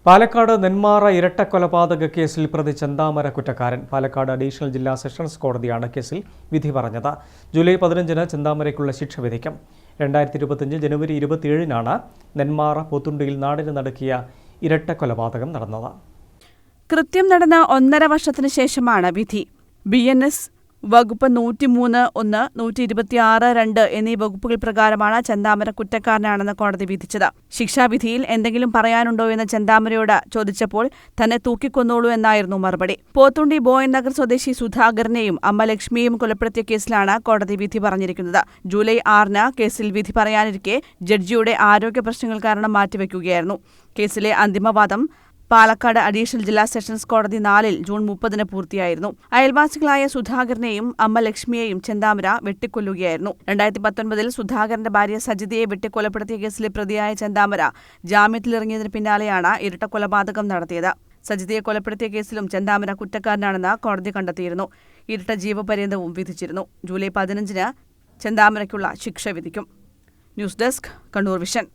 പാലക്കാട് നെന്മാറ ഇരട്ടക്കൊലപാതക കേസിൽ പ്രതി ചെന്താമര കുറ്റക്കാരൻ. പാലക്കാട് അഡീഷണൽ ജില്ലാ സെഷൻസ് കോടതിയാണ് കേസിൽ വിധി പറഞ്ഞത്. ജൂലൈ 15-ന് ചെന്താമരയ്ക്കുള്ള ശിക്ഷ വിധിക്കും. 2025 ജനുവരി 27-നാണ് നെന്മാറ പോത്തുണ്ടിയിൽ നാടിന് നടുക്കിയ ഇരട്ടക്കൊലപാതകം നടന്നത്. കൃത്യം നടന്ന 1.5 വർഷത്തിന് ശേഷമാണ് വിധി. BNS വകുപ്പ് 103(1), 126(2) എന്നീ വകുപ്പുകൾ പ്രകാരമാണ് ചെന്താമര കുറ്റക്കാരനാണെന്ന് കോടതി വിധിച്ചത്. ശിക്ഷാവിധിയിൽ എന്തെങ്കിലും പറയാനുണ്ടോ എന്ന് ചെന്താമരയോട് ചോദിച്ചപ്പോൾ തന്നെ തൂക്കിക്കൊന്നോളൂ എന്നായിരുന്നു മറുപടി. പോത്തുണ്ടി ബോയൻ നഗർ സ്വദേശി സുധാകരനെയും അമ്മ ലക്ഷ്മിയെയും കൊലപ്പെടുത്തിയ കേസിലാണ് കോടതി വിധി പറഞ്ഞിരിക്കുന്നത്. ജൂലൈ 6-ന് കേസിൽ വിധി പറയാനിരിക്കെ ജഡ്ജിയുടെ ആരോഗ്യ പ്രശ്നങ്ങൾ കാരണം മാറ്റിവെക്കുകയായിരുന്നു. കേസിലെ അന്തിമവാദം പാലക്കാട് അഡീഷണൽ ജില്ലാ സെഷൻസ് കോടതി 4-ൽ ജൂൺ 30-ന് പൂർത്തിയായിരുന്നു. അയൽവാസികളായ സുധാകരനെയും അമ്മ ലക്ഷ്മിയെയും ചെന്താമര വെട്ടിക്കൊല്ലുകയായിരുന്നു. 2019-ൽ സുധാകരന്റെ ഭാര്യ സജിതയെ വെട്ടിക്കൊലപ്പെടുത്തിയ കേസിലെ പ്രതിയായ ചെന്താമര ജാമ്യത്തിലിറങ്ങിയതിന് പിന്നാലെയാണ് ഇരട്ടക്കൊലപാതകം നടത്തിയത്. സജിതയെ കൊലപ്പെടുത്തിയ കേസിലും ചെന്താമര കുറ്റക്കാരനാണെന്ന് കോടതി കണ്ടെത്തിയിരുന്നു. ഇരട്ട ജീവപര്യന്തവും വിധിച്ചിരുന്നു. ജൂലൈ 15-ന് ചെന്താമരയ്ക്കുള്ള ശിക്ഷ വിധിക്കും. News desk, Kannur vision.